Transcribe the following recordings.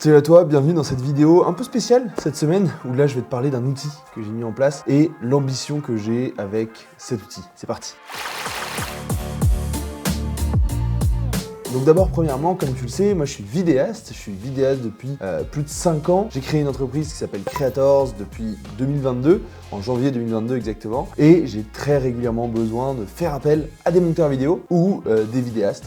Salut à toi, bienvenue dans cette vidéo un peu spéciale cette semaine où là je vais te parler d'un outil que j'ai mis en place et l'ambition que j'ai avec cet outil. C'est parti. Donc d'abord, premièrement, comme tu le sais, moi je suis vidéaste depuis plus de 5 ans. J'ai créé une entreprise qui s'appelle Creators depuis 2022, en janvier 2022 exactement. Et j'ai très régulièrement besoin de faire appel à des monteurs vidéo ou des vidéastes,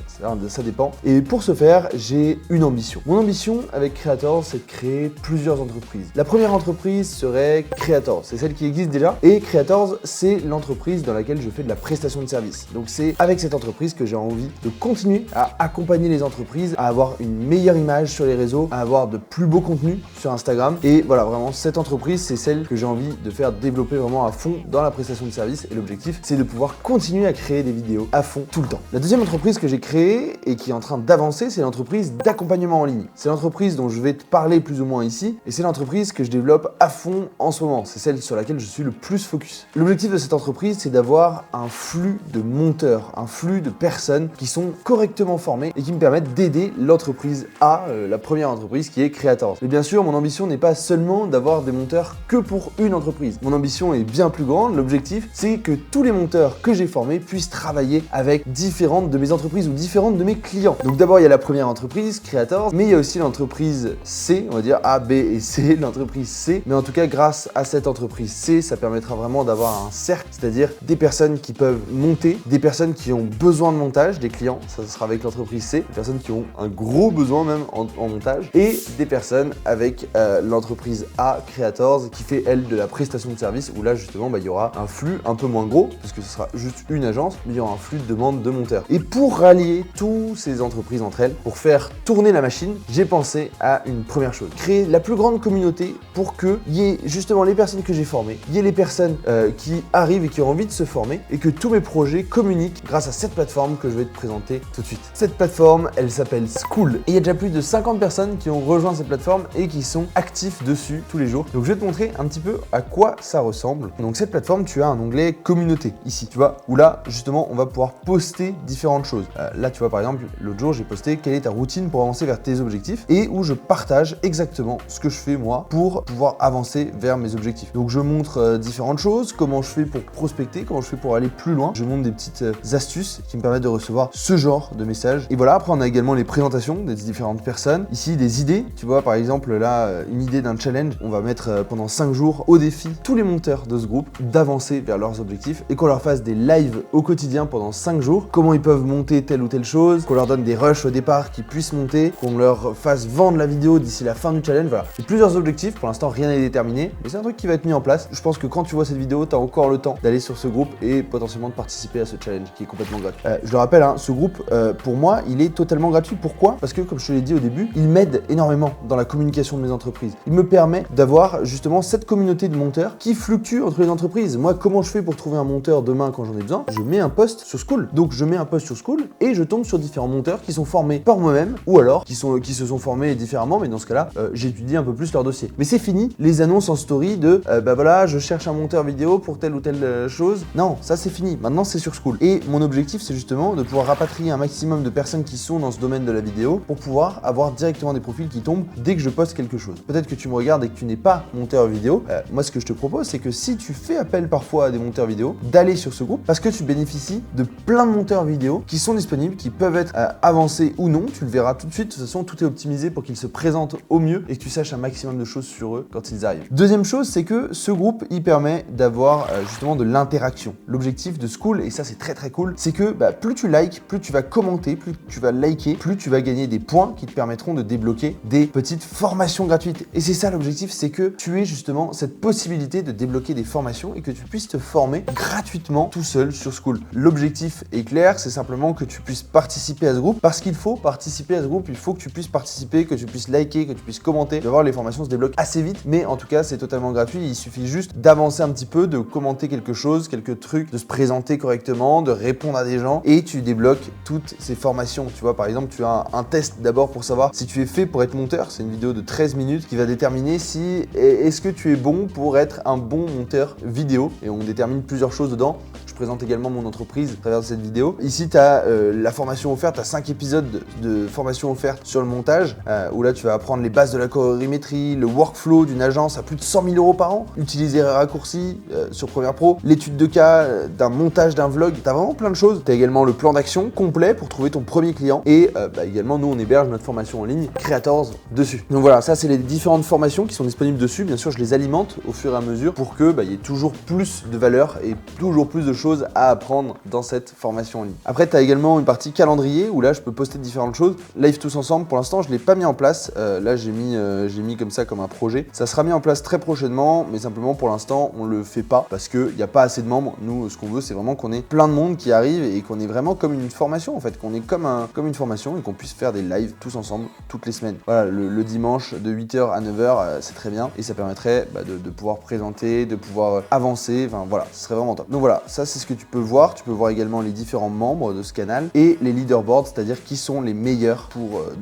ça dépend. Et pour ce faire, j'ai une ambition. Mon ambition avec Creators, c'est de créer plusieurs entreprises. La première entreprise serait Creators, c'est celle qui existe déjà. Et Creators, c'est l'entreprise dans laquelle je fais de la prestation de service. Donc c'est avec cette entreprise que j'ai envie de continuer à accompagner les entreprises à avoir une meilleure image sur les réseaux, à avoir de plus beaux contenus sur Instagram. Et voilà, vraiment, cette entreprise, c'est celle que j'ai envie de faire développer vraiment à fond dans la prestation de service. Et l'objectif, c'est de pouvoir continuer à créer des vidéos à fond tout le temps. La deuxième entreprise que j'ai créée et qui est en train d'avancer, c'est l'entreprise d'accompagnement en ligne. C'est l'entreprise dont je vais te parler plus ou moins ici. Et c'est l'entreprise que je développe à fond en ce moment. C'est celle sur laquelle je suis le plus focus. L'objectif de cette entreprise, c'est d'avoir un flux de monteurs, un flux de personnes qui sont correctement formées et qui me permettent d'aider l'entreprise A, la première entreprise qui est Creators. Mais bien sûr, mon ambition n'est pas seulement d'avoir des monteurs que pour une entreprise. Mon ambition est bien plus grande. L'objectif, c'est que tous les monteurs que j'ai formés puissent travailler avec différentes de mes entreprises ou différentes de mes clients. Donc d'abord, il y a la première entreprise, Creators, mais il y a aussi l'entreprise C, on va dire A, B et C, l'entreprise C. Mais en tout cas, grâce à cette entreprise C, ça permettra vraiment d'avoir un cercle, c'est-à-dire des personnes qui peuvent monter, des personnes qui ont besoin de montage, des clients, ça sera avec l'entreprise C, des personnes qui ont un gros besoin même en montage, et des personnes avec l'entreprise A, Creators, qui fait elle de la prestation de service, où là justement il y aura un flux un peu moins gros, parce que ce sera juste une agence, mais il y aura un flux de demande de monteurs. Et pour rallier toutes ces entreprises entre elles, pour faire tourner la machine, j'ai pensé à une première chose, créer la plus grande communauté pour qu'il y ait justement les personnes que j'ai formées, il y ait les personnes qui arrivent et qui ont envie de se former, et que tous mes projets communiquent grâce à cette plateforme que je vais te présenter tout de suite. Cette plateforme, elle s'appelle Skool. Et il y a déjà plus de 50 personnes qui ont rejoint cette plateforme et qui sont actifs dessus tous les jours. Donc je vais te montrer un petit peu à quoi ça ressemble. Donc cette plateforme, tu as un onglet communauté ici, tu vois, où là justement on va pouvoir poster différentes choses. Là tu vois par exemple, l'autre jour j'ai posté quelle est ta routine pour avancer vers tes objectifs et où je partage exactement ce que je fais moi pour pouvoir avancer vers mes objectifs. Donc je montre différentes choses, comment je fais pour prospecter, comment je fais pour aller plus loin. Je montre des petites astuces qui me permettent de recevoir ce genre de messages. Et voilà, après on a également les présentations des différentes personnes. Ici des idées, tu vois par exemple là une idée d'un challenge. On va mettre pendant 5 jours au défi tous les monteurs de ce groupe d'avancer vers leurs objectifs et qu'on leur fasse des lives au quotidien pendant 5 jours. Comment ils peuvent monter telle ou telle chose, qu'on leur donne des rushs au départ qu'ils puissent monter, qu'on leur fasse vendre la vidéo d'ici la fin du challenge. Voilà, j'ai plusieurs objectifs, pour l'instant rien n'est déterminé, mais c'est un truc qui va être mis en place. Je pense que quand tu vois cette vidéo, tu as encore le temps d'aller sur ce groupe et potentiellement de participer à ce challenge qui est complètement gratuit. Je le rappelle, ce groupe, pour moi, il est totalement gratuit. Pourquoi ? Parce que, comme je te l'ai dit au début, il m'aide énormément dans la communication de mes entreprises. Il me permet d'avoir justement cette communauté de monteurs qui fluctue entre les entreprises. Moi, comment je fais pour trouver un monteur demain quand j'en ai besoin ? Je mets un post sur Skool. Donc, je mets un post sur Skool et je tombe sur différents monteurs qui sont formés par moi-même ou alors qui se sont formés différemment, mais dans ce cas-là, j'étudie un peu plus leur dossier. Mais c'est fini, les annonces en story de voilà, je cherche un monteur vidéo pour telle ou telle chose. Non, ça c'est fini. Maintenant, c'est sur Skool. Et mon objectif, c'est justement de pouvoir rapatrier un maximum de personnes qui sont dans ce domaine de la vidéo pour pouvoir avoir directement des profils qui tombent dès que je poste quelque chose. Peut-être que tu me regardes et que tu n'es pas monteur vidéo. Moi, ce que je te propose, c'est que si tu fais appel parfois à des monteurs vidéo, d'aller sur ce groupe parce que tu bénéficies de plein de monteurs vidéo qui sont disponibles, qui peuvent être avancés ou non. Tu le verras tout de suite. De toute façon, tout est optimisé pour qu'ils se présentent au mieux et que tu saches un maximum de choses sur eux quand ils arrivent. Deuxième chose, c'est que ce groupe, il permet d'avoir justement de l'interaction. L'objectif de Skool, et ça c'est très très cool, c'est que plus tu likes, plus tu vas commenter, plus tu vas liker, plus tu vas gagner des points qui te permettront de débloquer des petites formations gratuites. Et c'est ça l'objectif, c'est que tu aies justement cette possibilité de débloquer des formations et que tu puisses te former gratuitement tout seul sur Skool. L'objectif est clair, c'est simplement que tu puisses participer à ce groupe parce qu'il faut participer à ce groupe, il faut que tu puisses participer, que tu puisses liker, que tu puisses commenter. Tu vas voir, les formations se débloquent assez vite, mais en tout cas, c'est totalement gratuit. Il suffit juste d'avancer un petit peu, de commenter quelque chose, quelques trucs, de se présenter correctement, de répondre à des gens et tu débloques toutes ces formations. Tu vois, par exemple, tu as un test d'abord pour savoir si tu es fait pour être monteur. C'est une vidéo de 13 minutes qui va déterminer si est-ce que tu es bon pour être un bon monteur vidéo et on détermine plusieurs choses dedans. Je présente également mon entreprise à travers cette vidéo. Ici, tu as la formation offerte, tu as 5 épisodes de formation offerte sur le montage, où là, tu vas apprendre les bases de la colorimétrie, le workflow d'une agence à plus de 100 000 € par an, utiliser les raccourcis sur Premiere Pro, l'étude de cas d'un montage d'un vlog, tu as vraiment plein de choses. Tu as également le plan d'action complet pour trouver ton premier client et également, nous, on héberge notre formation en ligne Creators dessus. Donc voilà, ça, c'est les différentes formations qui sont disponibles dessus. Bien sûr, je les alimente au fur et à mesure pour que y ait toujours plus de valeur et toujours plus de choses à apprendre dans cette formation en ligne. Après, tu as également une partie calendrier où là, je peux poster différentes choses. Live tous ensemble, pour l'instant, je ne l'ai pas mis en place. Là, j'ai mis comme ça comme un projet. Ça sera mis en place très prochainement, mais simplement pour l'instant, on le fait pas parce qu'il n'y a pas assez de membres. Nous, ce qu'on veut, c'est vraiment qu'on ait plein de monde qui arrive et qu'on ait vraiment comme une formation en fait, qu'on ait comme une formation et qu'on puisse faire des lives tous ensemble toutes les semaines. Voilà, le dimanche de 8h à 9h, c'est très bien et ça permettrait de pouvoir présenter, de pouvoir avancer, enfin voilà, ce serait vraiment top. Donc voilà, ça c'est ce que tu peux voir. Tu peux voir également les différents membres de ce canal et les leaderboards, c'est-à-dire qui sont les meilleurs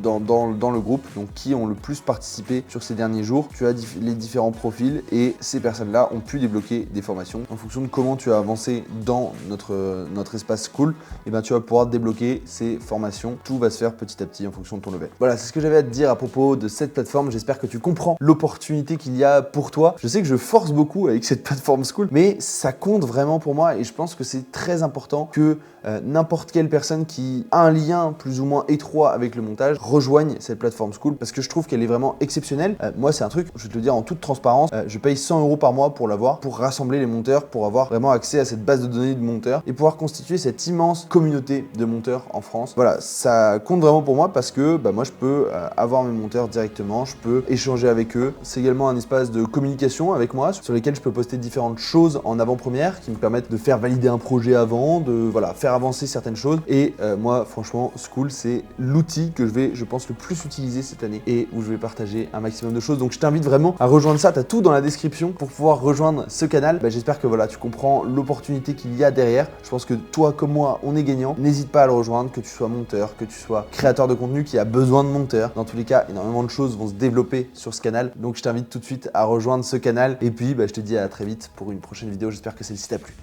dans le groupe, donc qui ont le plus participé sur ces derniers jours. Tu as les différents profils et ces personnes-là ont pu débloquer des formations. En fonction de comment tu as avancé dans notre espace school, et tu vas pouvoir débloquer ces formations. Tout va se faire petit à petit en fonction de ton level. Voilà, c'est ce que j'avais à te dire à propos de cette plateforme. J'espère que tu comprends l'opportunité qu'il y a pour toi. Je sais que je force beaucoup avec cette plateforme Skool, mais ça compte vraiment pour moi et je pense que c'est très important que n'importe quelle personne qui a un lien plus ou moins étroit avec le montage rejoigne cette plateforme Skool parce que je trouve qu'elle est vraiment exceptionnelle. Moi, c'est un truc, je vais te le dire en toute transparence, je paye 100 € par mois pour l'avoir, pour rassembler les monteurs, pour avoir vraiment accès à cette base de données de monteurs et pouvoir constituer cette immense communauté de monteurs en France. Voilà, ça compte vraiment pour moi parce que moi, je peux avoir mes monteurs directement, je peux échanger avec eux. C'est également un espace de communication avec moi sur lesquels je peux poster différentes choses en avant-première qui me permettent de faire valider un projet avant, de faire avancer certaines choses. Et moi, franchement, Skool, c'est l'outil que je pense, le plus utiliser cette année et où je vais partager un maximum de choses. Donc, je t'invite vraiment à rejoindre ça. Tu as tout dans la description pour pouvoir rejoindre ce canal. J'espère que tu comprends l'opportunité qu'il y a derrière. Je pense que toi, comme moi, on est gagnant. N'hésite pas à le rejoindre, que tu sois monteur, que tu sois créateur de contenu qui a besoin de monteurs. Dans tous les cas, énormément de choses vont se développer sur ce canal. Donc, je t'invite tout de suite à rejoindre ce canal. Et puis, je te dis à très vite pour une prochaine vidéo. J'espère que celle-ci t'a plu.